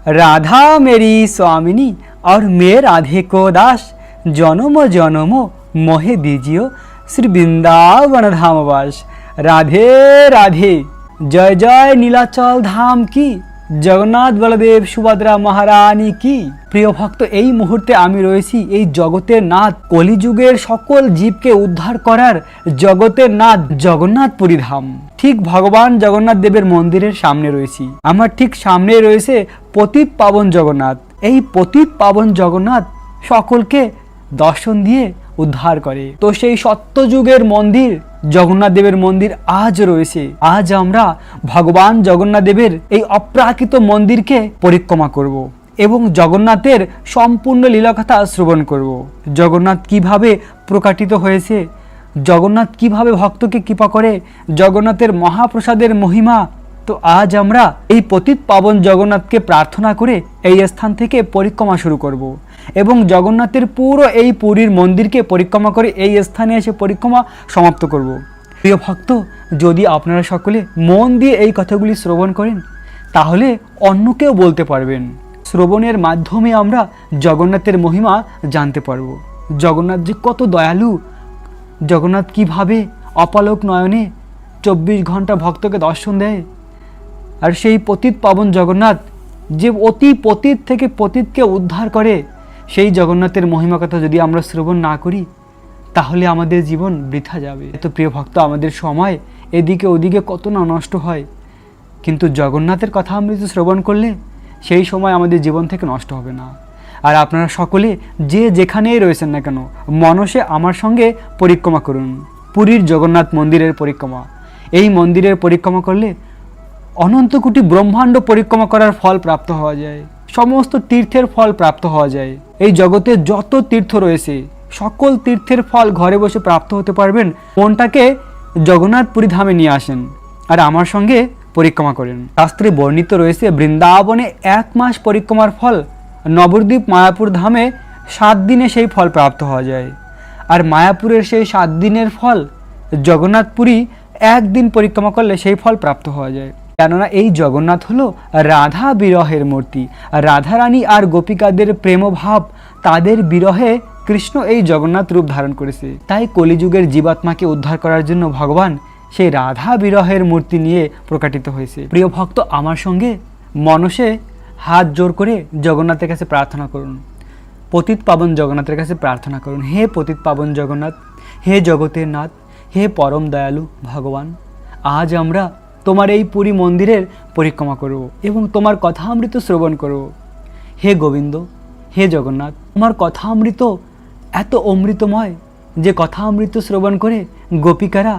राधा मेरी स्वामिनी और मैं राधे को दास, जन्म जन्म मोहे दीजियो श्री वृंदावन धाम वास। राधे राधे, जय जय নীলাচল ধাম की, জগন্নাথ বলদেব সুভদ্রা মহারানী কি। প্রিয় ভক্ত, এই মুহূর্তে আমি রয়েছি এই জগতের নাথ, কলিযুগের সকল জীবকে উদ্ধার করার জগতের নাথ জগন্নাথপুরী ধাম। ঠিক ভগবান জগন্নাথ দেবের মন্দিরের সামনে রয়েছি। আমার ঠিক সামনে রয়েছে পতিত পাবন জগন্নাথ। এই পতিত পাবন জগন্নাথ সকলকে দর্শন দিয়ে উদ্ধার করে। তো সেই সত্যযুগের মন্দির জগন্নাথ দেবের মন্দির আজ রয়েছে। আজ আমরা ভগবান জগন্নাথ দেবের এই অপ্রাকৃত মন্দিরকে পরিক্রমা করব এবং জগন্নাথের সম্পূর্ণ লীলাকথা শ্রবণ করব। জগন্নাথ কিভাবে প্রকাটিত হয়েছে, জগন্নাথ কিভাবে ভক্তকে কৃপা করে, জগন্নাথের মহাপ্রসাদের মহিমা। তো আজ আমরা এই পতিত পাবন জগন্নাথকে প্রার্থনা করে এই স্থান থেকে পরিক্রমা শুরু করব এবং জগন্নাথের পুরো এই পুরীর মন্দিরকে পরিক্রমা করে এই স্থানে এসে পরিক্রমা সমাপ্ত করব। প্রিয় ভক্ত, যদি আপনারা সকলে মন দিয়ে এই কথাগুলি শ্রবণ করেন তাহলে অন্যকেও বলতে পারবেন। শ্রবণের মাধ্যমে আমরা জগন্নাথের মহিমা জানতে পারব। জগন্নাথ যে কত দয়ালু, জগন্নাথ কিভাবে অপালক নয়নে 24 ঘন্টা ভক্তকে দর্শন দেয়। আর সেই পতিত পাবন জগন্নাথ যে অতি পতিত থেকে পতিতকে উদ্ধার করে, সেই জগন্নাথের মহিমা কথা যদি আমরা শ্রবণ না করি তাহলে আমাদের জীবন বৃথা যাবে। এত প্রিয় ভক্ত, আমাদের সময় এদিকে ওদিকে কত না নষ্ট হয়, কিন্তু জগন্নাথের কথা অমৃত শ্রবণ করলে সেই সময় আমাদের জীবন থেকে নষ্ট হবে না। আর আপনারা সকলে যে যেখানেই রয়েছেন না কেন, মনসে আমার সঙ্গে পরিক্রমা করুন পুরীর জগন্নাথ মন্দিরের পরিক্রমা। এই মন্দিরের পরিক্রমা করলে অনন্ত কোটি ব্রহ্মাণ্ড পরিক্রমা করার ফল প্রাপ্ত হওয়া যায়, সমস্ত তীর্থের ফল প্রাপ্ত হওয়া যায়। এই জগতে যত তীর্থ রয়েছে সকল তীর্থের ফল ঘরে বসে প্রাপ্ত হতে পারবেন। মনটাকে জগন্নাথপুরী ধামে নিয়ে আসেন আর আমার সঙ্গে পরিক্রমা করেন। শাস্ত্রে বর্ণিত রয়েছে বৃন্দাবনে 1 মাস পরিক্রমার ফল নবদ্বীপ মায়াপুর ধামে 7 দিনে সেই ফল প্রাপ্ত হওয়া যায়। আর মায়াপুরের সেই 7 দিনের ফল জগন্নাথপুরী 1 দিন পরিক্রমা করলে সেই ফল প্রাপ্ত হওয়া যায়। কেননা এই জগন্নাথ হলো রাধা বিরহের মূর্তি। রাধারানী আর গোপিকাদের প্রেমভাব, তাদের বিরহে কৃষ্ণ এই জগন্নাথ রূপ ধারণ করেছে। তাই কলিযুগের জীবাত্মাকে উদ্ধার করার জন্য ভগবান সেই রাধা বিরহের মূর্তি নিয়ে প্রকাটিত হয়েছে। প্রিয় ভক্ত, আমার সঙ্গে মনসে হাত জোর করে জগন্নাথের কাছে প্রার্থনা করুন, পতিত পাবন জগন্নাথের কাছে প্রার্থনা করুন। হে পতিত পাবন জগন্নাথ, হে জগতের নাথ, হে পরম দয়ালু ভগবান, আজ আমরা তোমার এই পুরী মন্দিরের পরিক্রমা করব এবং তোমার কথা অমৃত শ্রবণ করব। হে গোবিন্দ, হে জগন্নাথ, তোমার কথা অমৃত এত অমৃতময় যে কথা অমৃত শ্রবণ করে গোপিকারা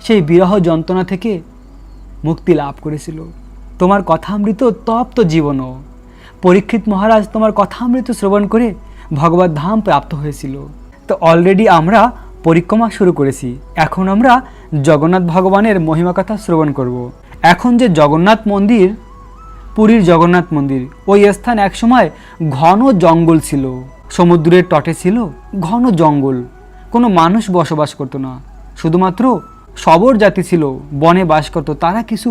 সেই বিরহ যন্ত্রণা থেকে মুক্তি লাভ করেছিল। তোমার কথা অমৃত তপ্ত জীবনও। পরীক্ষিত মহারাজ তোমার কথা অমৃত শ্রবণ করে ভগবত ধাম প্রাপ্ত হয়েছিল। তো অলরেডি আমরা পরিক্রমা শুরু করেছি, এখন আমরা জগন্নাথ ভগবানের মহিমা কথা শ্রবণ করব। এখন যে জগন্নাথ মন্দির, পুরীর জগন্নাথ মন্দির, ওই স্থান একসময় ঘন জঙ্গল ছিল, সমুদ্রের তটে ছিল ঘন জঙ্গল। কোনো মানুষ বসবাস করতো না, শুধুমাত্র শবর জাতি ছিল, বনে বাস করতো, তারা কিছু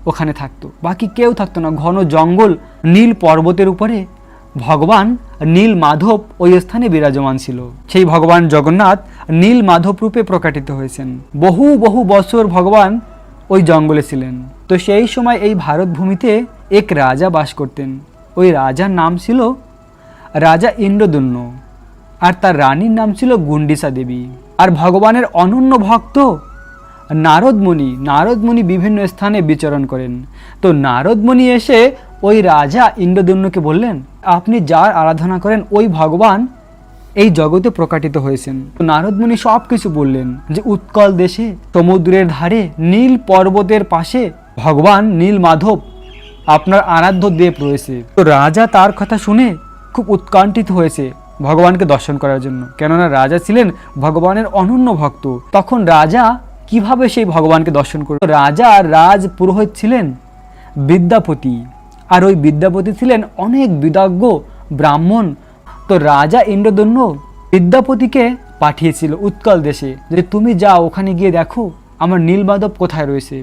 ওখানে থাকতো, বাকি কেউ থাকতো না। ঘন জঙ্গল, নীল পর্বতের উপরে ভগবান নীল মাধব ওই স্থানে বিরাজমান ছিল। সেই ভগবান জগন্নাথ নীল মাধব রূপে প্রকাটিত হয়েছেন। বহু বহু বছর ভগবান ওই জঙ্গলে ছিলেন। তো সেই সময় এই ভারত ভূমিতে এক রাজা বাস করতেন। ওই রাজার নাম ছিল রাজা ইন্দ্রদুম্ন, আর তার রানীর নাম ছিল গুন্ডিসা দেবী। আর ভগবানের অনন্য ভক্ত নারদমণি বিভিন্ন স্থানে বিচরণ করেন। তো নারদমণি এসে ওই রাজা ইন্দ্রদুম্নকে বললেন, আপনি যার আরাধনা করেন ওই ভগবান এই জগতে প্রকাটিত হয়েছেন। তো নারদমণি সব কিছু বললেন যে উৎকল দেশে সমুদ্রের ধারে নীল পর্বতের পাশে ভগবান নীল মাধব আপনার আরাধ্য দেব রয়েছে। তো রাজা তার কথা শুনে খুব উৎকণ্ঠিত হয়েছে ভগবানকে দর্শন করার জন্য, কেননা রাজা ছিলেন ভগবানের অনন্য ভক্ত। তখন রাজা কিভাবে সেই ভগবানকে দর্শন করবে? রাজা আর রাজ পুরোহিত ছিলেন বিদ্যাপতি, আর ওই বিদ্যাপতি ছিলেন অনেক বিদগ্ধ ব্রাহ্মণ। তো রাজা ইন্দ্রদুম্ন বিদ্যাপতিকে পাঠিয়েছিল উৎকল দেশে যে তুমি যাও, ওখানে গিয়ে দেখো আমার নীলমাধব কোথায় রয়েছে।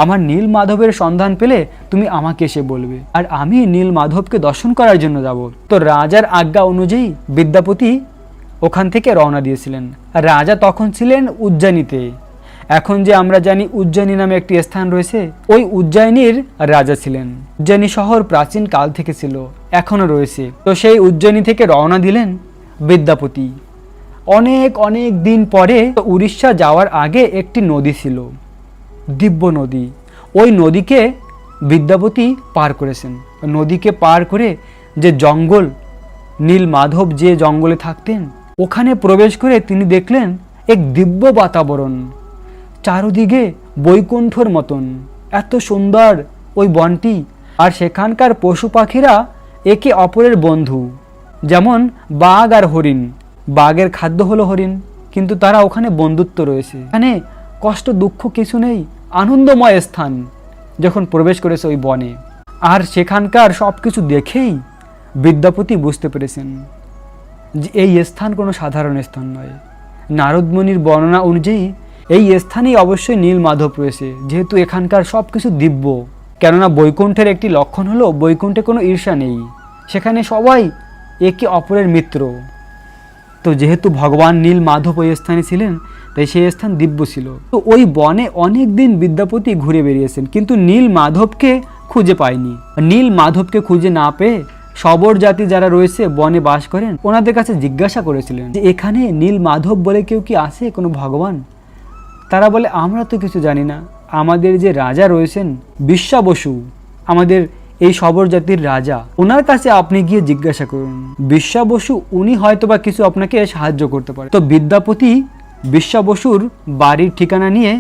আমার নীল মাধবের সন্ধান পেলে তুমি আমাকে এসে বলবে, আর আমি নীল মাধবকে দর্শন করার জন্য যাব। তো রাজার আজ্ঞা অনুযায়ী বিদ্যাপতি ওখান থেকে রওনা দিয়েছিলেন। রাজা তখন ছিলেন উজ্জয়িনীতে। এখন যে আমরা জানি উজ্জয়িনী নামে একটি স্থান রয়েছে, ওই উজ্জয়িনীর রাজা ছিলেন। উজ্জয়িনী শহর প্রাচীন কাল থেকে ছিল, এখনো রয়েছে। তো সেই উজ্জয়িনী থেকে রওনা দিলেন বিদ্যাপতি। অনেক অনেক দিন পরে উড়িষ্যা যাওয়ার আগে একটি নদী ছিল, দিব্য নদী। ওই নদীকে বিদ্যাপতি পার করেছেন। নদীকে পার করে যে জঙ্গল, নীল মাধব যে জঙ্গলে থাকতেন, ওখানে প্রবেশ করে তিনি দেখলেন এক দিব্য বাতাবরণ, চারদিকে বৈকুণ্ঠর মতন, এত সুন্দর ওই বনটি। আর সেখানকার পশু পাখিরা একে অপরের বন্ধু, যেমন বাঘ আর হরিণ। বাঘের খাদ্য হলো হরিণ, কিন্তু তারা ওখানে বন্ধুত্ব রয়েছে। এখানে কষ্ট দুঃখ কিছু নেই, আনন্দময় স্থান। যখন প্রবেশ করেছে ওই বনে, আর সেখানকার সব কিছু দেখেই বিদ্যাপতি বুঝতে পেরেছেন যে এই স্থান কোনো সাধারণ স্থান নয়। নারদমুনির বর্ণনা অনুযায়ী এই স্থানেই অবশ্যই নীল মাধব রয়েছে, যেহেতু এখানকার সব কিছু দিব্য। কেননা বৈকুণ্ঠের একটি লক্ষণ হলো বৈকুণ্ঠে কোনো ঈর্ষা নেই, সেখানে সবাই একে অপরের মিত্র। তো যেহেতু ভগবান নীল মাধব ওই স্থানে ছিলেন, তাই সেই স্থান দিব্য ছিল। তো ওই বনে অনেক দিন বিদ্যাপতি ঘুরে বেরিয়েছেন, কিন্তু নীল মাধবকে খুঁজে পায়নি। নীল মাধবকে খুঁজে না পেয়ে শবর জাতি যারা রয়েছে বনে বাস করেন, ওনাদের কাছে জিজ্ঞাসা করেছিলেন যে এখানে নীল মাধব বলে কেউ কি আছে, কোনো ভগবান? তারা বলে আমরা তো কিছু জানি না, আমাদের যে রাজা রয়েছেন বিশ্বাবসু, আমাদের এই শবর জাতির রাজা, ওনার কাছে আপনি গিয়ে জিজ্ঞাসা করুন। বিশ্বাবসু উনি হয়তোবা কিছু আপনাকে সাহায্য করতে পারে। তো বিদ্যাপতি বিশ্বাবসুর বাড়ির ঠিকানা নিয়ে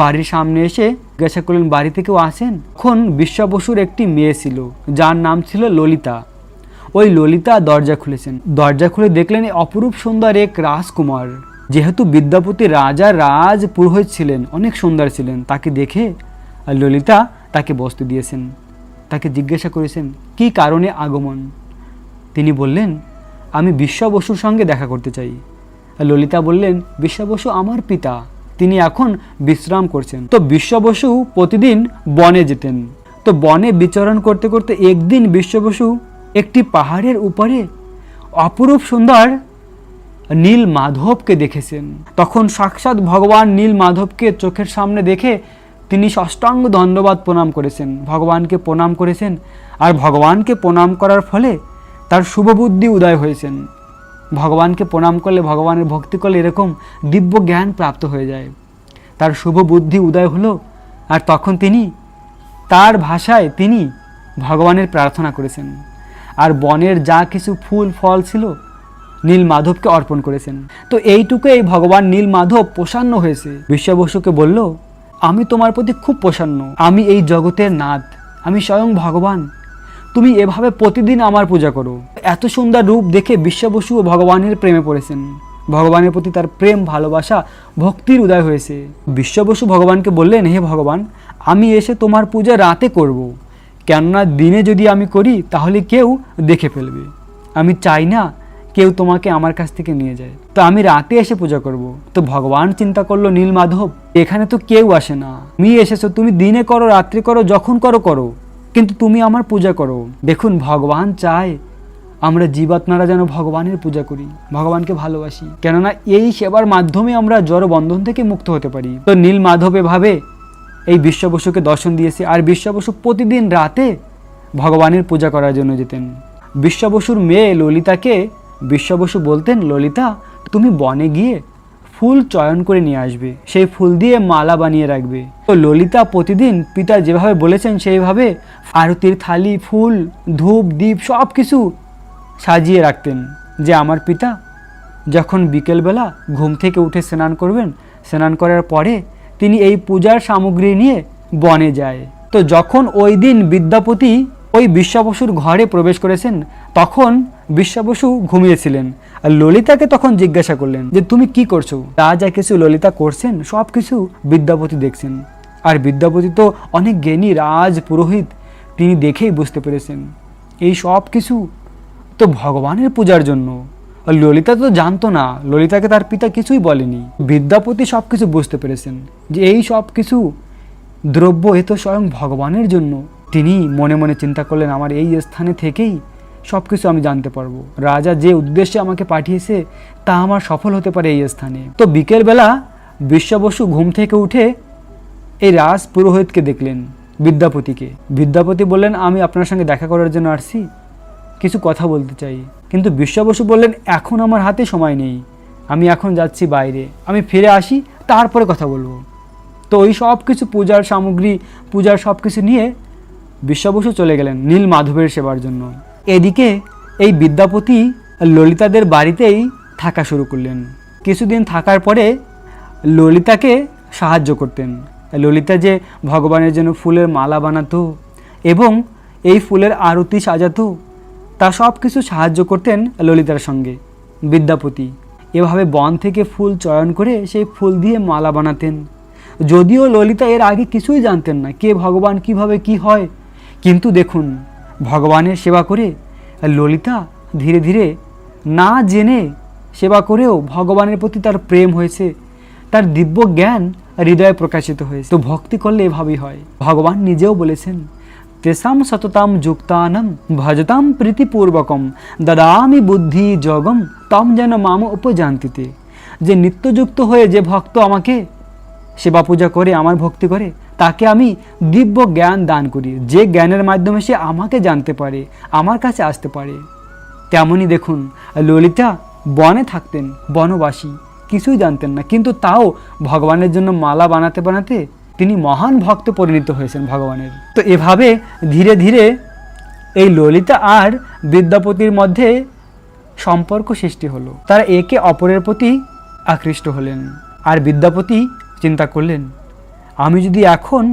বাড়ির সামনে এসে জিজ্ঞাসা করলেন বাড়িতে কেউ আছেন? তখন বিশ্বাবসুর একটি মেয়ে ছিল, যার নাম ছিল ললিতা। ওই ললিতা দরজা খুলেছেন। দরজা খুলে দেখলেন অপরূপ সুন্দর এক রাজকুমার। যেহেতু বিদ্যাপতি রাজা রাজ পুরোহিত ছিলেন, অনেক সুন্দর ছিলেন, তাকে দেখে ললিতা তাকে বসতে দিয়েছেন। তাকে জিজ্ঞাসা করেছেন কি কারণে আগমন। তিনি বললেন আমি বিশ্বাবসুর সঙ্গে দেখা করতে চাই। ললিতা বললেন বিশ্বাবসু আমার পিতা, তিনি এখন বিশ্রাম করছেন। তো বিশ্বাবসু প্রতিদিন বনে যেতেন। তো বনে বিচরণ করতে করতে একদিন বিশ্বাবসু একটি পাহাড়ের উপরে অপরূপ সুন্দর নীল মাধবকে দেখেছেন। তখন সাক্ষাৎ ভগবান নীল মাধবকে চোখের সামনে দেখে তিনি সাষ্টাঙ্গ ধন্যবাদ প্রণাম করেছেন, ভগবানকে প্রণাম করেছেন। আর ভগবানকে প্রণাম করার ফলে তার শুভবুদ্ধি উদয় হয়েছেন। ভগবানকে প্রণাম করলে, ভগবানের ভক্তি করলে এরকম দিব্য জ্ঞান প্রাপ্ত হয়ে যায়। তার শুভ বুদ্ধি উদয় হলো, আর তখন তিনি তার ভাষায় তিনি ভগবানের প্রার্থনা করেছেন। আর বনের যা কিছু ফুল ফল ছিল নীল মাধবকে অর্পণ করেছেন। তো এইটুকু এই ভগবান নীল মাধব প্রসন্ন হয়েছে। বিশ্বাবসুকে বলল আমি তোমার প্রতি খুব প্রসন্ন, আমি এই জগতের নাথ, আমি স্বয়ং ভগবান, তুমি এভাবে প্রতিদিন আমার পূজা করো। এত সুন্দর রূপ দেখে বিশ্বাবসু ভগবানের প্রেমে পড়েছেন। ভগবানের প্রতি তার প্রেম, ভালোবাসা, ভক্তির উদয় হয়েছে। বিশ্বাবসু ভগবানকে বললেন হে ভগবান, আমি এসে তোমার পূজা রাতে করব, কেননা দিনে যদি আমি করি তাহলে কেউ দেখে ফেলবে। আমি চাই না কেউ তোমাকে আমার কাছ থেকে নিয়ে যায়, তো আমি রাতে এসে পূজা করব। তো ভগবান চিন্তা করলো নীল মাধব এখানে তো কেউ আসে না, তুমি এসেছো, তুমি দিনে করো রাত্রি করো, যখন করো করো, কিন্তু তুমি আমার পূজা করো। দেখুন ভগবান চায় আমরা জীবাত্মারা যেন ভগবানের পূজা করি, ভগবানকে ভালোবাসি, কেননা এই সেবার মাধ্যমে আমরা জড় বন্ধন থেকে মুক্ত হতে পারি। তো নীল মাধব এভাবে এই বিশ্বাবসুকে দর্শন দিয়েছে। আর বিশ্বাবসু প্রতিদিন রাতে ভগবানের পূজা করার জন্য যেতেন। বিশ্বাবসুর মেয়ে ললিতাকে বিশ্বাবসু বলতেন ললিতা তুমি বনে গিয়ে ফুল চয়ন করে নিয়ে আসবে, সেই ফুল দিয়ে মালা বানিয়ে রাখবে। তো ললিতা প্রতিদিন পিতা যেভাবে বলেছেন সেইভাবে আরতির থালি, ফুল, ধূপ, দীপ সব কিছু সাজিয়ে রাখতেন, যে আমার পিতা যখন বিকেলবেলা ঘুম থেকে উঠে স্নান করবেন, স্নান করার পরে তিনি এই পূজার সামগ্রী নিয়ে বনে যায়। তো যখন ওই দিন বিদ্যাপতি ওই বিশ্বাবসুর ঘরে প্রবেশ করেছেন, তখন বিশ্বাবসু ঘুমিয়েছিলেন। আর ললিতাকে তখন জিজ্ঞাসা করলেন যে তুমি কি করছো। তা যা কিছু ললিতা করছেন সব কিছু বিদ্যাপতি দেখছেন। আর বিদ্যাপতি তো অনেক জ্ঞানী রাজ পুরোহিত, তিনি দেখেই বুঝতে পেরেছেন এই সব কিছু তো ভগবানের পূজার জন্য। আর ললিতা তো জানতো না, ললিতাকে তার পিতা কিছুই বলেনি। বিদ্যাপতি সব কিছু বুঝতে পেরেছেন যে এই সব কিছু দ্রব্য এ তো স্বয়ং ভগবানের জন্য। তিনি মনে মনে চিন্তা করলেন, আমার এই স্থানে থেকেই সব কিছু আমি জানতে পারবো। রাজা যে উদ্দেশ্যে আমাকে পাঠিয়েছে তা আমার সফল হতে পারে এই স্থানে। তো বিকেলবেলা বিশ্ব বসু ঘুম থেকে উঠে এই রাজ পুরোহিতকে দেখলেন, বিদ্যাপতিকে। বিদ্যাপতি বললেন, আমি আপনার সঙ্গে দেখা করার জন্য আসছি, কিছু কথা বলতে চাই। কিন্তু বিশ্ব বসু বললেন, এখন আমার হাতে সময় নেই, আমি এখন যাচ্ছি বাইরে, আমি ফিরে আসি তারপরে কথা বলবো। তো ওই সব কিছু পূজার সামগ্রী, পূজার সব কিছু নিয়ে বিশ্ব বসু চলে গেলেন নীল মাধবের সেবার জন্য। এদিকে এই বিদ্যাপতি ললিতাদের বাড়িতেই থাকা শুরু করলেন। কিছুদিন থাকার পরে ললিতাকে সাহায্য করতেন। ললিতা যে ভগবানের জন্য ফুলের মালা বানাতো এবং এই ফুলের আরতি সাজাতো, তা সব কিছু সাহায্য করতেন ললিতার সঙ্গে বিদ্যাপতি। এভাবে বন থেকে ফুল চয়ন করে সেই ফুল দিয়ে মালা বানাতেন। যদিও ললিতা এর আগে কিছুই জানতেন না, কে ভগবান, কিভাবে কি হয়, কিন্তু দেখুন ভগবানের সেবা করে ললিতা ধীরে ধীরে না জেনে সেবা করেও ভগবানের প্রতি তার প্রেম হয়েছে, তার দিব্য জ্ঞান হৃদয়ে প্রকাশিত হয়েছে। তো ভক্তি করলে এভাবেই হয়। ভগবান নিজেও বলেছেন, তেসাম সততাম যুক্তানম ভজতাম প্রীতিপূর্বকম দদামি বুদ্ধি জগম তম যেন মাম উপজান্তিতে। যে নিত্যযুক্ত হয়ে যে ভক্ত আমাকে সেবা পূজা করে, আমার ভক্তি করে, তাকে আমি দিব্য জ্ঞান দান করি, যে জ্ঞানের মাধ্যমে সে আমাকে জানতে পারে, আমার কাছে আসতে পারে। তেমনই দেখুন ললিতা বনে থাকতেন, বনবাসী, কিছুই জানতেন না, কিন্তু তাও ভগবানের জন্য মালা বানাতে বানাতে তিনি মহান ভক্ত পরিণত হয়েছেন ভগবানের। তো এভাবে ধীরে ধীরে এই ললিতা আর বিদ্যাপতির মধ্যে সম্পর্ক সৃষ্টি হলো। তারা একে অপরের প্রতি আকৃষ্ট হলেন। আর বিদ্যাপতি চিন্তা করলেন, আমি যদি এখন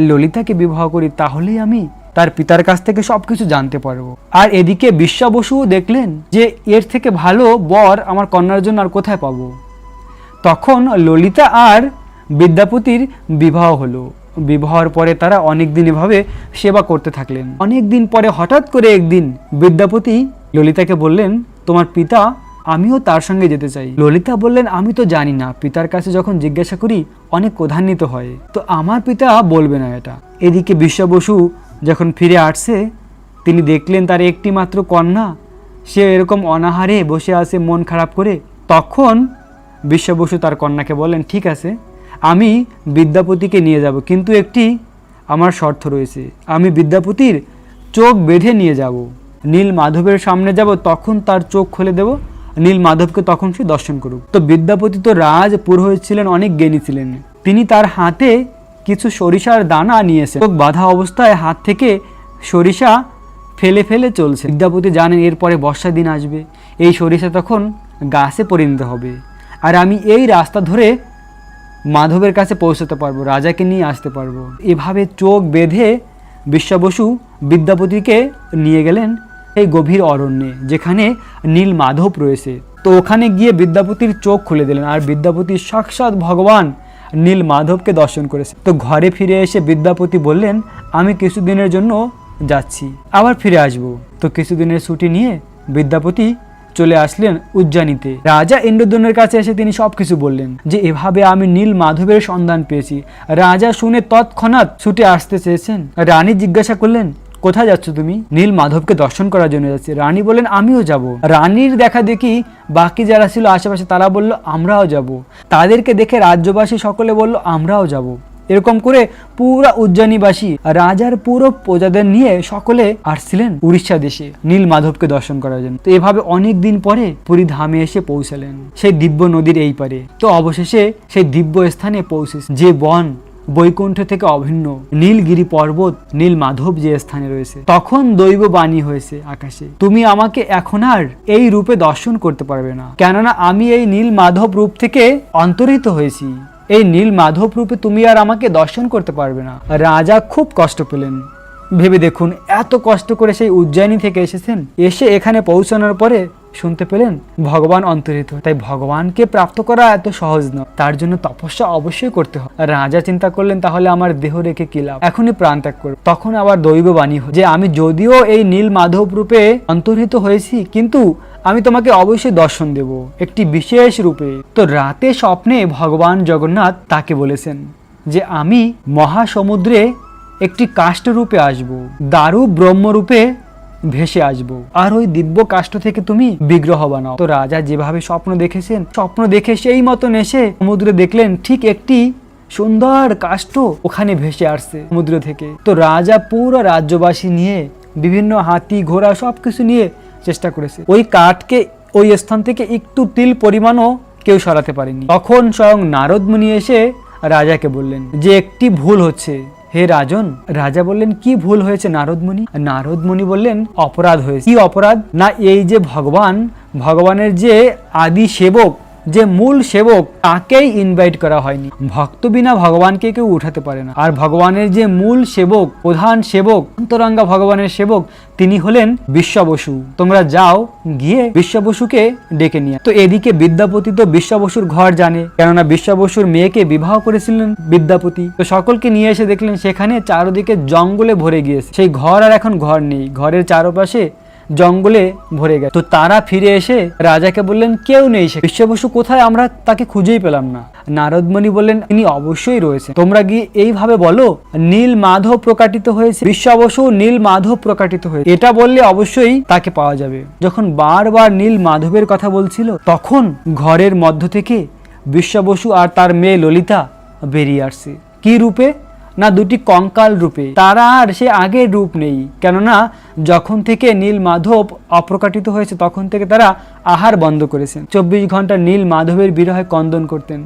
ললিতাকে বিবাহ করি তাহলেই আমি তার পিতার কাছ থেকে সব কিছু জানতে পারবো। আর এদিকে বিশ্ব বসু দেখলেন যে এর থেকে ভালো বর আমার কন্যার জন্য আর কোথায় পাবো। তখন ললিতা আর বিদ্যাপতির বিবাহ হলো। বিবাহের পরে তারা অনেক দিন এভাবে সেবা করতে থাকলেন। অনেক দিন পরে হঠাৎ করে একদিন বিদ্যাপতি ললিতাকে বললেন, তোমার পিতা, আমিও তার সঙ্গে যেতে চাই। ললিতা বললেন, আমি তো জানি না, পিতার কাছে যখন জিজ্ঞাসা করি অনেক ক্রোধান্বিত হয়, তো আমার পিতা বলবে না এটা। এদিকে বিশ্ব বসু যখন ফিরে আসছে, তিনি দেখলেন তার একটি মাত্র কন্যা, সে এরকম অনাহারে বসে আছে মন খারাপ করে। তখন বিশ্ব বসু তার কন্যাকে বললেন, ঠিক আছে, আমি বিদ্যাপতিকে নিয়ে যাব, কিন্তু একটি আমার শর্ত রয়েছে, আমি বিদ্যাপতির চোখ বেঁধে নিয়ে যাব, নীল মাধবের সামনে যাব, তখন তার চোখ খুলে দেব, নীল মাধবকে তখন সে দর্শন করুক। তো বিদ্যাপতি তো রাজ পুরোহিত ছিলেন, অনেক জ্ঞানী ছিলেন। তিনি তার হাতে কিছু সরিষার দানা নিয়েছেন। চোখ বাঁধা অবস্থায় হাত থেকে সরিষা ফেলে ফেলে চলছে। বিদ্যাপতি জানেন এরপরে বর্ষা দিন আসবে, এই সরিষা তখন গাছে পরিণত হবে, আর আমি এই রাস্তা ধরে মাধবের কাছে পৌঁছতে পারবো, রাজাকে নিয়ে আসতে পারবো। এভাবে চোখ বেঁধে বিশ্ব বসু বিদ্যাপতিকে নিয়ে গেলেন এই গভীর অরণ্যে, যেখানে নীল মাধব রয়েছে। তো ওখানে গিয়ে বিদ্যাপতির চোখ খুলে দিলেন, আর বিদ্যাপতি সাক্ষাৎ ভগবান নীল মাধবকে দর্শন করেছে। তো ঘরে ফিরে এসে বিদ্যাপতি বললেন, আমি কিছুদিনের জন্য যাচ্ছি, আবার ফিরে আসব। তো কিছুদিনের ছুটি নিয়ে বিদ্যাপতি চলে আসলেন উজ্জয়িনীতে। রাজা ইন্দ্রদ্যুম্নের কাছে এসে তিনি সবকিছু বললেন যে এভাবে আমি নীল মাধবের সন্ধান পেয়েছি। রাজা শুনে তৎক্ষণাৎ ছুটে আসতে চেয়েছেন। রানী জিজ্ঞাসা করলেন, কোথায় যাচ্ছ তুমি? নীল মাধবকে দর্শন করার জন্য যাচ্ছি। রানী বললেন, আমিও যাব। রানীর দেখা দেখি বাকি যারা ছিল আশেপাশে তারা বলল, আমরাও যাব। তাদেরকে দেখে রাজ্যবাসী সকলে বলল, আমরাও যাব। এরকম করে পুরো উজ্জয়িনীবাসী রাজার পুরো প্রজাদের নিয়ে সকলে আসছিলেন উড়িষ্যা দেশে নীল মাধবকে দর্শন করার জন্য। তো এভাবে অনেক দিন পরে পুরী ধামে এসে পৌঁছালেন, সেই দিব্য নদীর এই পারে। তো অবশেষে সেই দিব্য স্থানে পৌঁছেছে, যে বন বৈকুণ্ঠ থেকে অভিন্ন, নীলগিরি পর্বত, নীল মাধব যে স্থানে রয়েছে। তখন দৈব বাণী হয়েছে আকাশে, তুমি আমাকে এখন আর এই রূপে দর্শন করতে পারবে না, কেননা আমি এই নীল মাধব রূপ থেকে অন্তর্হিত হয়েছি। এই নীল মাধব রূপে তুমি আর আমাকে দর্শন করতে পারবে না। রাজা খুব কষ্ট পেলেন। ভেবে দেখুন, এত কষ্ট করে সেই উজ্জয়িনী থেকে এসেছেন, এসে এখানে পৌঁছানোর পরে শুনতে পেলেন ভগবান অন্তর্হিত। তাই ভগবানকে প্রাপ্ত করা এত সহজ নয়, তার জন্য তপস্যা অবশ্যই করতে হয়। রাজা চিন্তা করলেন, তাহলে আমার দেহ রেখে কি লাভ, এখনই প্রাণ ত্যাগ করব। তখন আবার দৈব বাণী যে আমি যদিও এই নীল মাধব রূপে অন্তর্হিত হয়েছি, কিন্তু আমি তোমাকে অবশ্যই দর্শন দেব একটি বিশেষ রূপে। তো রাতে স্বপ্নে ভগবান জগন্নাথ তাকে বলেছেন যে আমি মহাসমুদ্রে একটি কাষ্ঠরূপে আসব, দারু ব্রহ্মরূপে ভেসে আসব, আর ওই দিব্য কাষ্ঠ থেকে তুমি বিগ্রহ বানাও। তো রাজা যেভাবে স্বপ্ন দেখেছেন, স্বপ্ন দেখে সেই মতন এসে সমুদ্রে দেখলেন ঠিক একটি সুন্দর কাষ্ঠ ওখানে ভেসে আসছে সমুদ্র থেকে। তো রাজা পুরো রাজ্যবাসী নিয়ে বিভিন্ন হাতি ঘোড়া সবকিছু নিয়ে চেষ্টা করেছে, ওই কাঠকে ওই স্থান থেকে একটু তিল পরিমাণও কেউ সরাতে পারেনি। তখন স্বয়ং নারদ মুনি এসে রাজাকে বললেন যে একটি ভুল হচ্ছে হে রাজন। রাজা বললেন কি ভুল হয়েছে নারদ মুনি? নারদ মুনি বললেন অপরাধ হয়েছে। কি অপরাধ? না এই যে ভগবানের যে আদি সেবক, যে মূল সেবক, তাকেই ইনভাইট করা হয়নি। ভক্ত বিনা ভগবানকে কেউ উঠাতে পারে না। আর ভগবানের যে মূল সেবক, প্রধান সেবক, অন্তরঙ্গা ভগবানের সেবক, তিনি হলেন বিশ্ববসু। তোমরা যাও, গিয়ে বিশ্ববসুকে ডেকে নিয়ে। তো এদিকে বিদ্যাপতি তো বিশ্ববসুর ঘর জানে, কেননা বিশ্ববসুর মেয়েকে বিবাহ করেছিলেন বিদ্যাপতি। তো সকলকে নিয়ে এসে দেখলেন সেখানে চারদিকে জঙ্গলে ভরে গিয়েছে, সেই ঘর আর এখন ঘর নেই, ঘরের চারপাশে জঙ্গলে ভরে গেছে। তো তারা ফিরে এসে রাজাকে বললেন কেউ নেই, বিশ্ববসু কোথায়, আমরা তাকে খুঁজেই পেলাম না। নারদমণি বললেন তিনি অবশ্যই রয়েছে, তোমরা গিয়ে এইভাবে বলো নীল মাধব প্রকাটিত হয়েছে, বিশ্ববসু নীল মাধব প্রকাটিত হয়েছে, এটা বললে অবশ্যই তাকে পাওয়া যাবে। যখন বারবার নীল মাধবের কথা বলছিল তখন ঘরের মধ্য থেকে বিশ্ববসু আর তার মেয়ে ললিতা বেরিয়ে আসছে। কি রূপে? না দুটি কঙ্কাল রূপে। তারা আর সে আগের রূপ নেই, কেননা যখন থেকে নীল মাধব অপ্রকাটিত হয়েছে তখন থেকে তারা আহার বন্ধ করেছেন। 24 ঘন্টা নীল মাধবের বিরহে কন্দন করতেন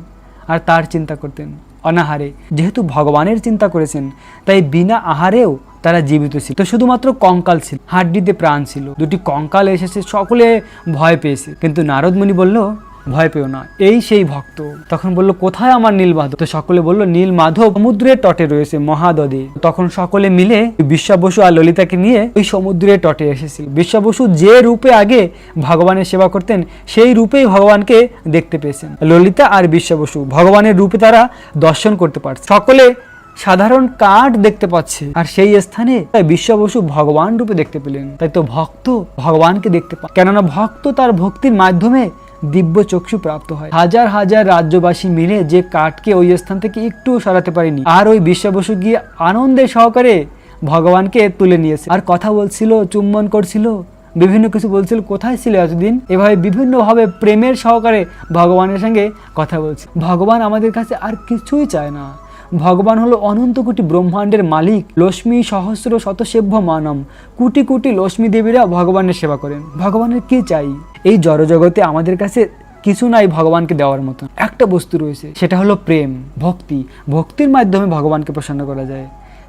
আর তার চিন্তা করতেন অনাহারে। যেহেতু ভগবানের চিন্তা করেছেন তাই বিনা আহারেও তারা জীবিত ছিল। তো শুধুমাত্র কঙ্কাল ছিল, হাড্ডিতে প্রাণ ছিল। দুটি কঙ্কাল এসেছে, সকলে ভয় পেয়েছে, কিন্তু নারদ মুনি বলল ভয় পেও না, এই সেই ভক্ত। তখন বলল কোথায় আমার নীল মাধব? তো সকলে বলল নীল মাধব সমুদ্রের তটে রয়েছে মহাদদে। তখন সকলে মিলে বিশ্ববসু আর ললিতাকে নিয়ে ওই সমুদ্রের তটে এসেছিল। বিশ্ববসু যে রূপে আগে ভগবানের সেবা করতেন সেই রূপেই ভগবানকে দেখতে পেয়েছেন। ললিতা আর বিশ্ববসু ভগবানের রূপে তারা দর্শন করতে পারছে। সকলে সাধারণ কাঠ দেখতে পাচ্ছে, আর সেই স্থানে বিশ্ববসু ভগবান রূপে দেখতে পেলেন। তাই তো ভক্ত ভগবানকে দেখতে পায়, কেননা ভক্ত তার ভক্তির মাধ্যমে দিব্য চক্ষু প্রাপ্ত হয়। হাজার হাজার রাজ্যবাসী মিলে যে কাঠকে ওই স্থান থেকে একটু সরাতে পারেনি, আর ওই বিশ্ববসু গিয়ে আনন্দের সহকারে ভগবানকে তুলে নিয়েছে, আর কথা বলছিল, চুম্বন করছিল, বিভিন্ন কিছু বলছিল। কোথায় ছিল এতদিন? এভাবে বিভিন্নভাবে প্রেমের সহকারে ভগবানের সঙ্গে কথা বলছে। ভগবান আমাদের কাছে আর কিছুই চায় না। ভগবান হলো অনন্ত কোটি ব্রহ্মাণ্ডের মালিক। লক্ষ্মী সহস্র শতসেভ্য মানম, কোটি কোটি লক্ষ্মী দেবীরা ভগবানের সেবা করেন। ভগবানের কি চাই? এই জড়জগতে আমাদের কাছে কিছু নাই ভগবানকে দেওয়ার মতো। একটা বস্তু রয়েছে, সেটা হলো প্রেম, ভক্তি। ভক্তির মাধ্যমে ভগবানকে প্রসন্ন করা যায়।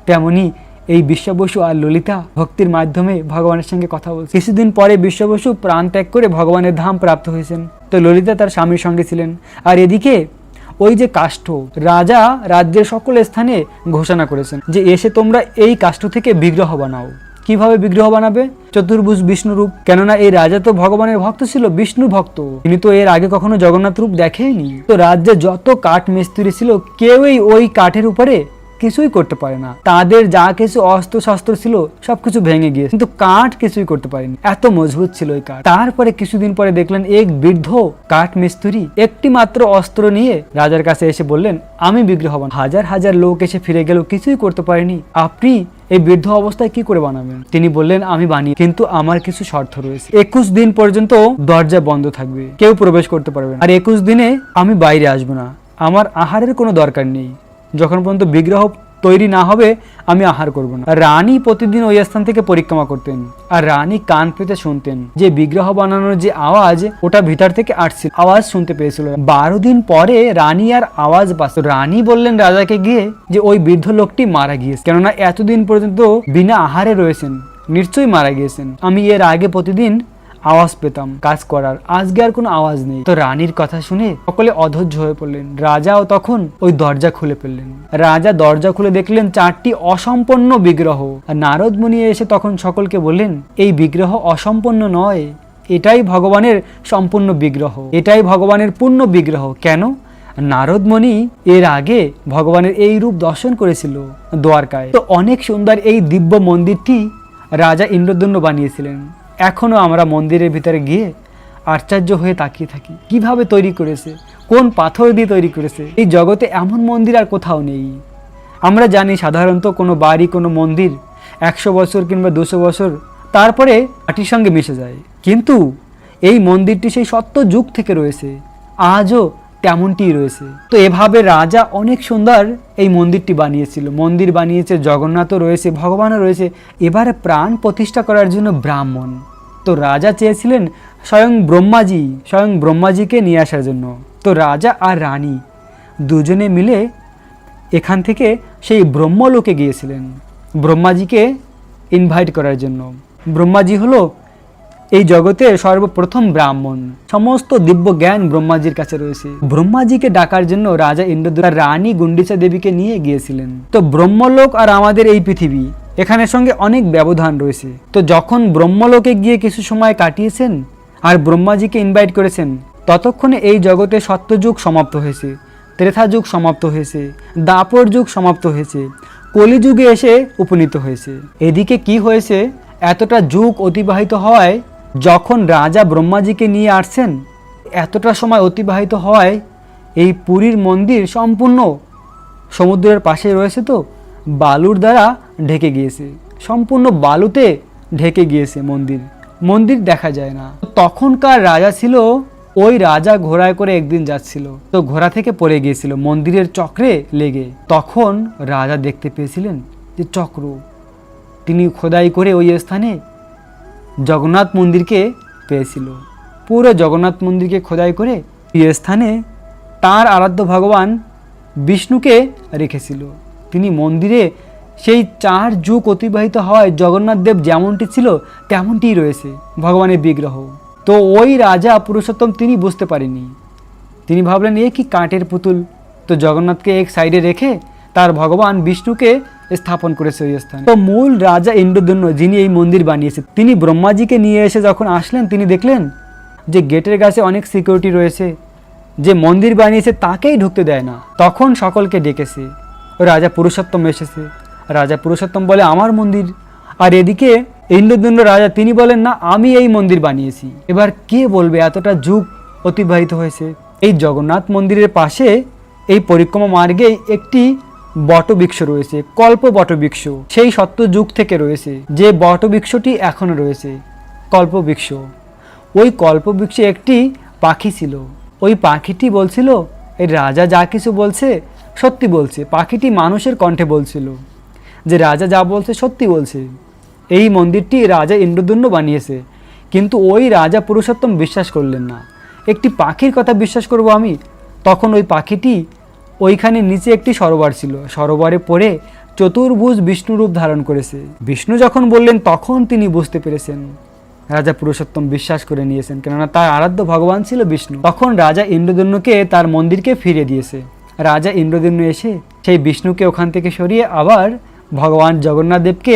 তেমনি এই বিশ্ববসু আর ললিতা ভক্তির মাধ্যমে ভগবানের সঙ্গে কথা বলছে। কিছুদিন পরে বিশ্ববসু প্রাণ ত্যাগ করে ভগবানের ধাম প্রাপ্ত হয়েছেন। তো ললিতা তার স্বামীর সঙ্গে ছিলেন। আর এদিকে ওই যে কাষ্ঠ, রাজা রাজ্যের সকল স্থানে ঘোষণা করেছেন যে এসে তোমরা এই কাষ্ঠ থেকে বিগ্রহ বানাও। কিভাবে বিগ্রহ বানাবে? চতুর্ভুজ বিষ্ণু রূপ। কেননা এই রাজা তো ভগবানের ভক্ত ছিল, বিষ্ণু ভক্ত। তিনি তো এর আগে কখনো জগন্নাথ রূপ দেখেনি। তো রাজ্যে যত কাঠ মিস্ত্রি ছিল কেউই ওই কাঠের উপরে কিছুই করতে পারে না। তাদের যা কিছু অস্ত্র শস্ত্র ছিল সবকিছু ভেঙে গিয়েছে, কিন্তু কাঠ কিছুই করতে পারেনি, এত মজবুত ছিল ওই কাঠ। তারপরে কিছুদিন পরে দেখলেন এক বৃদ্ধ কাঠ মিস্ত্রি একটি মাত্র অস্ত্র নিয়ে রাজার কাছে এসে বললেন আমি বিগ্রহ বানাবো। হাজার হাজার লোক এসে ফিরে গেল, কিছুই করতে পারেনি। আপনি এই বৃদ্ধ অবস্থায় কি করে বানাবেন? তিনি বললেন আমি বানিয়ে, কিন্তু আমার কিছু শর্ত রয়েছে। 21 দিন পর্যন্ত দরজা বন্ধ থাকবে, কেউ প্রবেশ করতে পারবে না। আর 21 দিনে আমি বাইরে আসবো না, আমার আহারের কোনো দরকার নেই। যখন পর্যন্ত বিগ্রহ তৈরি না হবে আমি আহার করব না। রানী প্রতিদিন ওই স্থান থেকে পরিক্রমা করতেন, আর রানী কান পেতে শুনতেন যে বিগ্রহ বানানোর যে আওয়াজ, ওটা ভিতর থেকে আসছিল, আওয়াজ শুনতে পেয়েছিল। 12 দিন পরে রানী আর আওয়াজ পাচ্ছিল। রানী বললেন রাজাকে গিয়ে যে ওই বৃদ্ধ লোকটি মারা গিয়েছে, কেননা এতদিন পর্যন্ত বিনা আহারে রয়েছেন, নিশ্চয়ই মারা গিয়েছেন। আমি এর আগে প্রতিদিন আওয়াজ পেতাম কাজ করার, আজকে আর কোনো আওয়াজ নেই। তো রানীর কথা শুনে সকলে অধৈর্য হয়ে পড়লেন। রাজাও তখন ওই দরজা খুলে ফেললেন। রাজা দরজা খুলে দেখলেন 4টি অসম্পন্ন বিগ্রহ। আর নারদ মুনি এসে তখন সকলকে বললেন এই বিগ্রহ অসম্পন্ন নয়, এটাই ভগবানের সম্পূর্ণ বিগ্রহ, এটাই ভগবানের পূর্ণ বিগ্রহ। কেন? নারদ মুনি এর আগে ভগবানের এই রূপ দর্শন করেছিল দ্বারকায়। তো অনেক সুন্দর এই দিব্য মন্দিরটি রাজা ইন্দ্রদ্যম্ন বানিয়েছিলেন। এখনো আমরা মন্দিরের ভিতরে গিয়ে আশ্চর্য হয়ে তাকিয়ে থাকি, কিভাবে তৈরি করেছে, কোন পাথর দিয়ে তৈরি করেছে। এই জগতে এমন মন্দির আর কোথাও নেই। আমরা জানি সাধারণত কোনো বাড়ি, কোনো মন্দির 100 বছর কিংবা 200 বছর তারপরে মাটির সঙ্গে মিশে যায়, কিন্তু এই মন্দিরটি সেই সত্য যুগ থেকে রয়েছে, আজও তেমনটিই রয়েছে। তো এভাবে রাজা অনেক সুন্দর এই মন্দিরটি বানিয়েছিল। মন্দির বানিয়েছে, জগন্নাথও রয়েছে, ভগবানও রয়েছে। এবারে প্রাণ প্রতিষ্ঠা করার জন্য ব্রাহ্মণ। তো রাজা চেয়েছিলেন স্বয়ং ব্রহ্মাজিকে নিয়ে আসার জন্য। তো রাজা আর রানী দুজনে মিলে এখান থেকে সেই ব্রহ্মলোকে গিয়েছিলেন ব্রহ্মাজিকে ইনভাইট করার জন্য। ব্রহ্মাজি হলো এই জগতের সর্বপ্রথম ব্রাহ্মণ। সমস্ত দিব্য জ্ঞান ব্রহ্মাজির কাছে রয়েছে। ব্রহ্মাজিকে ডাকার জন্য রাজা ইন্দ্রদ্যুম্ন রানী গুন্ডিচা দেবীকে নিয়ে গিয়েছিলেন। তো ব্রহ্মলোক আর আমাদের এই পৃথিবী, এখানের সঙ্গে অনেক ব্যবধান রয়েছে। তো যখন ব্রহ্মলোকে গিয়ে কিছু সময় কাটিয়েছেন আর ব্রহ্মাজিকে ইনভাইট করেছেন, ততক্ষণে এই জগতে সত্যযুগ সমাপ্ত হয়েছে, ত্রেতা যুগ সমাপ্ত হয়েছে, দাপর যুগ সমাপ্ত হয়েছে, কলিযুগে এসে উপনীত হয়েছে। এদিকে কি হয়েছে, এতটা যুগ অতিবাহিত হওয়ায় যখন রাজা ব্রহ্মাজিকে নিয়ে আসছেন, এতটা সময় অতিবাহিত হওয়ায় এই পুরীর মন্দির সম্পূর্ণ সমুদ্রের পাশে রয়েছে, তো বালুর দ্বারা ঢেকে গিয়েছে, সম্পূর্ণ বালুতে ঢেকে গিয়েছে মন্দির দেখা যায় না। তখনকার রাজা ছিল, ওই রাজা ঘোড়ায় করে একদিন যাচ্ছিল, তো ঘোড়া থেকে পড়ে গিয়েছিল মন্দিরের চক্রে লেগে। তখন রাজা দেখতে পেয়েছিলেন যে চক্র, তিনি খোদাই করে ওই স্থানে জগন্নাথ মন্দিরকে পেয়েছিল। পুরো জগন্নাথ মন্দিরকে খোদাই করে এই স্থানে তার আরাধ্য ভগবান বিষ্ণুকে রেখেছিল। তিনি মন্দিরে সেই 4 যুগ অতিবাহিত হওয়ায় জগন্নাথ দেব যেমনটি ছিল তেমনটিই রয়েছে ভগবানের বিগ্রহ। তো ওই রাজা পুরুষোত্তম তিনি বুঝতে পারেনি, তিনি ভাবলেন এ কি কাঠের পুতুল। তো জগন্নাথকে এক সাইডে রেখে তার ভগবান বিষ্ণুকে স্থাপন করেছে ওই স্থানে। তো মূল রাজা ইন্দ্রদ্যুম্ন, যিনি এই মন্দির বানিয়েছে, তিনি ব্রহ্মাজিকে নিয়ে এসে যখন আসলেন, তিনি দেখলেন যে গেটের কাছে অনেক সিকিউরিটি রয়েছে, যে মন্দির বানিয়েছে তাকেই ঢুকতে দেয় না। তখন সকলকে ডেকেছে, রাজা পুরুষোত্তম এসেছে। রাজা পুরুষোত্তম বলে আমার মন্দির, আর এদিকে ইন্দ্রদ্যুম্ন রাজা তিনি বলেন না আমি এই মন্দির বানিয়েছি। এবার কে বলবে এতটা যুগ অতিবাহিত হয়েছে। এই জগন্নাথ মন্দিরের পাশে এই পরিক্রমা মার্গে একটি বটবৃক্ষ রয়েছে, কল্প বটবৃক্ষ, সেই সত্য যুগ থেকে রয়েছে, যে বটবৃক্ষটি এখনো রয়েছে কল্পবৃক্ষ। ওই কল্পবৃক্ষে একটি পাখি ছিল। ওই পাখিটি বলছিল এই রাজা যা কিছু বলছে সত্যি বলছে। পাখিটি মানুষের কণ্ঠে বলছিল যে রাজা যা বলছে সত্যি বলছে। এই মন্দিরটি রাজা ইন্দ্রদ্যুম্ন বানিয়েছে। কিন্তু ওই রাজা পুরুষোত্তম বিশ্বাস করলেন না, একটি পাখির কথা বিশ্বাস করব আমি। তখন ওই পাখিটি, ওইখানে নিচে একটি সরোবর ছিল, সরোবরে পড়ে চতুর্ভুজ বিষ্ণু রূপ ধারণ করেছে। বিষ্ণু যখন বললেন তখন তিনি বুঝতে পেরেছেন, রাজা পুরুষোত্তম বিশ্বাস করে নিয়েছেন, কেননা তার আরাধ্য ভগবান ছিল বিষ্ণু। তখন রাজা ইন্দ্রদ্যুম্নকে তার মন্দিরকে ফিরিয়ে দিয়েছে। রাজা ইন্দ্রদ্যুম্ন এসে সেই বিষ্ণুকে ওখান থেকে সরিয়ে আবার ভগবান জগন্নাথ দেবকে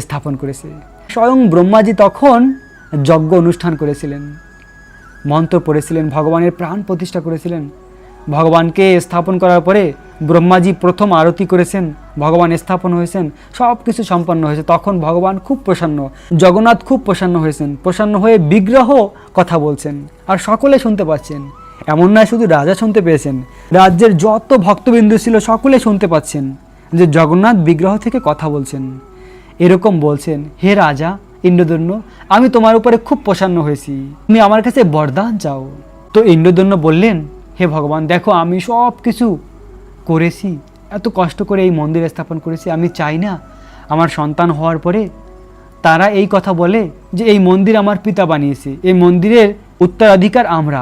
স্থাপন করেছে। স্বয়ং ব্রহ্মাজি তখন যজ্ঞ অনুষ্ঠান করেছিলেন, মন্ত্র পড়েছিলেন, ভগবানের প্রাণ প্রতিষ্ঠা করেছিলেন। ভগবানকে স্থাপন করার পরে ব্রহ্মাজি প্রথম আরতি করেছেন, ভগবান স্থাপন হয়েছেন, সব কিছু সম্পন্ন হয়েছে। তখন ভগবান খুব প্রসন্ন, জগন্নাথ খুব প্রসন্ন হয়েছেন। প্রসন্ন হয়ে বিগ্রহ কথা বলছেন আর সকলে শুনতে পাচ্ছেন। এমন নয় শুধু রাজা শুনতে পেয়েছেন, রাজ্যের যত ভক্তবিন্দু ছিল সকলে শুনতে পাচ্ছেন যে জগন্নাথ বিগ্রহ থেকে কথা বলছেন। এরকম বলছেন, হে রাজা ইন্দ্রদ্যুম্ন, আমি তোমার উপরে খুব প্রসন্ন হয়েছি, তুমি আমার কাছে বরদান চাও। তো ইন্দ্রদ্যুম্ন বললেন, হে ভগবান দেখো আমি সব কিছু করেছি, এত কষ্ট করে এই মন্দির স্থাপন করেছি, আমি চাই না আমার সন্তান হওয়ার পরে তারা এই কথা বলে যে এই মন্দির আমার পিতা বানিয়েছে, এই মন্দিরের উত্তরাধিকার আমরা,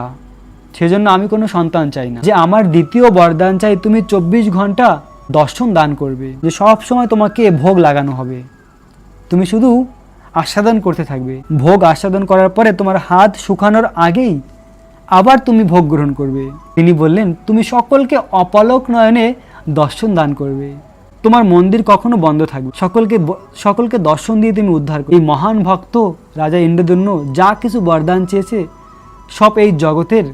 সেজন্য আমি কোনো সন্তান চাই না। যে আমার দ্বিতীয় বরদান চাই তুমি 24 ঘন্টা দর্শন দান করবে, যে সব সময় তোমাকে ভোগ লাগানো হবে, তুমি শুধু আস্বাদন করতে থাকবে। ভোগ আস্বাদন করার পরে তোমার হাত শুকানোর আগেই আবার তুমি ভোগ গ্রহণ করবে। তিনি বললেন তুমি সকলকে অপলক নয়নে দর্শন দান করবে, তোমার মন্দির কখনো বন্ধ থাকবে, সকলকে দর্শন দিয়ে তুমি উদ্ধার করবে। এই মহান ভক্ত রাজা ইন্দ্রদ্যুম্ন যা কিছু বরদান চেয়েছে সব এই জগতের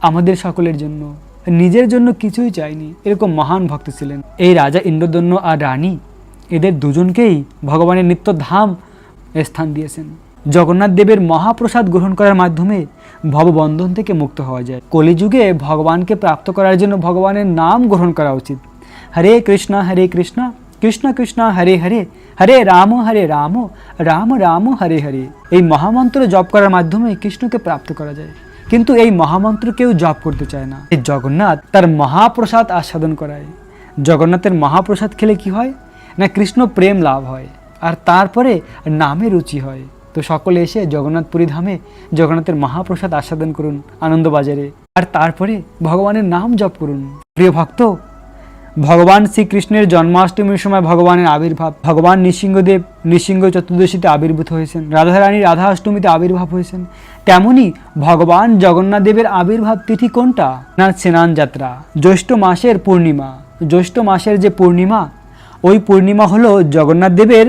আমাদের সকলের জন্য, নিজের জন্য কিছুই চাইনি। এরকম মহান ভক্ত ছিলেন এই রাজা ইন্দ্রদ্যুম্ন আর রানী। এদের দুজনকেই ভগবানের নিত্য ধাম স্থান দিয়েছেন। জগন্নাথ দেবের মহাপ্রসাদ গ্রহণ করার মাধ্যমে ভববন্ধন থেকে মুক্ত হওয়া যায়। কলিযুগে ভগবানকে প্রাপ্ত করার জন্য ভগবানের নাম গ্রহণ করা উচিত। হরে কৃষ্ণ কৃষ্ণ কৃষ্ণ হরে হরে, হরে রাম রাম রাম হরে হরে। এই মহামন্ত্র জপ করার মাধ্যমে কৃষ্ণকে প্রাপ্ত করা যায়, কিন্তু এই মহামন্ত্র কেউ জপ করতে চায় না। এই জগন্নাথ তার মহাপ্রসাদ আস্বাদন করায়। জগন্নাথের মহাপ্রসাদ খেলে কি হয় না, কৃষ্ণ প্রেম লাভ হয় আর তারপরে নামে রুচি হয়। তো সকলে এসে জগন্নাথপুরী ধামে জগন্নাথের মহাপ্রসাদ আস্বাদন করুন আনন্দবাজারে, আর তারপরে ভগবানের নাম জপ করুন। প্রিয় ভক্ত, ভগবান শ্রীকৃষ্ণের জন্মাষ্টমীর সময় ভগবানের আবির্ভাব, ভগবান নৃসিংহদেব নৃসিংহ চতুর্দশীতে আবির্ভূত হয়েছেন, রাধারানী রাধা অষ্টমীতে আবির্ভাব হয়েছেন। তেমনি ভগবান জগন্নাথ দেবের আবির্ভাব তিথি কোনটা না, স্নান যাত্রা, জ্যৈষ্ঠ মাসের পূর্ণিমা। জ্যৈষ্ঠ মাসের যে পূর্ণিমা, ওই পূর্ণিমা হলো জগন্নাথ দেবের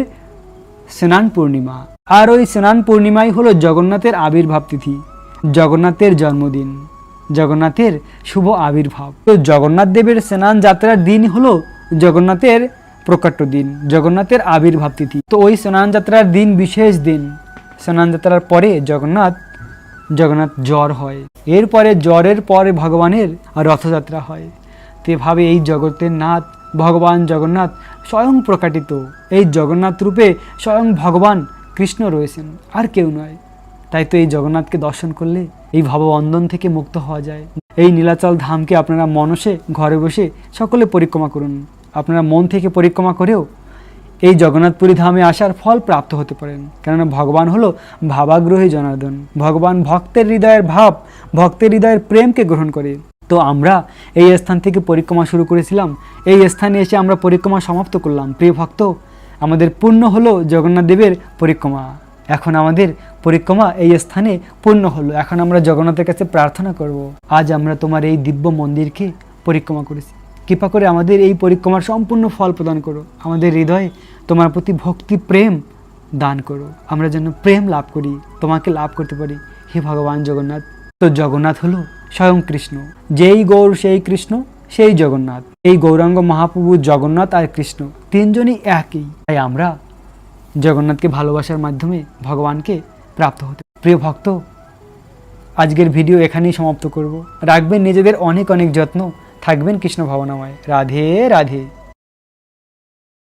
স্নান পূর্ণিমা, আর ওই স্নান পূর্ণিমাই হলো জগন্নাথের আবির্ভাব তিথি, জগন্নাথের জন্মদিন, জগন্নাথের শুভ আবির্ভাব। তো জগন্নাথ দেবের স্নান যাত্রার দিন হলো জগন্নাথের প্রকাট্য দিন, জগন্নাথের আবির্ভাব তিথি। তো ওই স্নান যাত্রার দিন বিশেষ দিন। স্নান যাত্রার পরে জগন্নাথ জ্বর হয়, এরপরে জ্বরের পরে ভগবানের রথযাত্রা হয়। তো এভাবে এই জগতের নাথ ভগবান জগন্নাথ স্বয়ং প্রকাটিত। এই জগন্নাথ রূপে স্বয়ং ভগবান কৃষ্ণ রয়েছেন, আর কেউ নয়। তাই তো এই জগন্নাথকে দর্শন করলে এই ভববন্ধন থেকে মুক্ত হওয়া যায়। এই নীলাচল ধামকে আপনারা মনসে ঘরে বসে সকলে পরিক্রমা করুন। আপনারা মন থেকে পরিক্রমা করেও এই জগন্নাথপুরী ধামে আসার ফল প্রাপ্ত হতে পারেন, কেননা ভগবান হলো ভাবাগ্রহী জনার্দন। ভগবান ভক্তের হৃদয়ের ভাব, ভক্তের হৃদয়ের প্রেমকে গ্রহণ করে। তো আমরা এই স্থান থেকে পরিক্রমা শুরু করেছিলাম, এই স্থানে এসে আমরা পরিক্রমা সমাপ্ত করলাম। প্রিয় ভক্ত, আমাদের পূর্ণ হলো জগন্নাথ দেবের পরিক্রমা। এখন আমাদের পরিক্রমা এই স্থানে পূর্ণ হলো। এখন আমরা জগন্নাথের কাছে প্রার্থনা করব, আজ আমরা তোমার এই দিব্য মন্দিরকে পরিক্রমা করেছি, কৃপা করে আমাদের এই পরিক্রমার সম্পূর্ণ ফল প্রদান করো। আমাদের হৃদয়ে তোমার প্রতি ভক্তি প্রেম দান করো, আমরা যেন প্রেম লাভ করি, তোমাকে লাভ করতে পারি। হে ভগবান জগন্নাথ। তো জগন্নাথ হলো স্বয়ং কৃষ্ণ, যেই গৌর সেই কৃষ্ণ, সেই জগন্নাথ। এই গৌরাঙ্গ মহাপ্রভু জগন্নাথ আর কৃষ্ণ তিনজনই একই। তাই আমরা জগন্নাথকে ভালোবাসার মাধ্যমে ভগবানকে প্রাপ্ত হতে। প্রিয় ভক্ত, আজকের ভিডিও এখানেই সমাপ্ত করব। রাখবেন নিজেদের অনেক অনেক যত্ন, থাকবেন কৃষ্ণ ভাবনাময়। রাধে রাধে।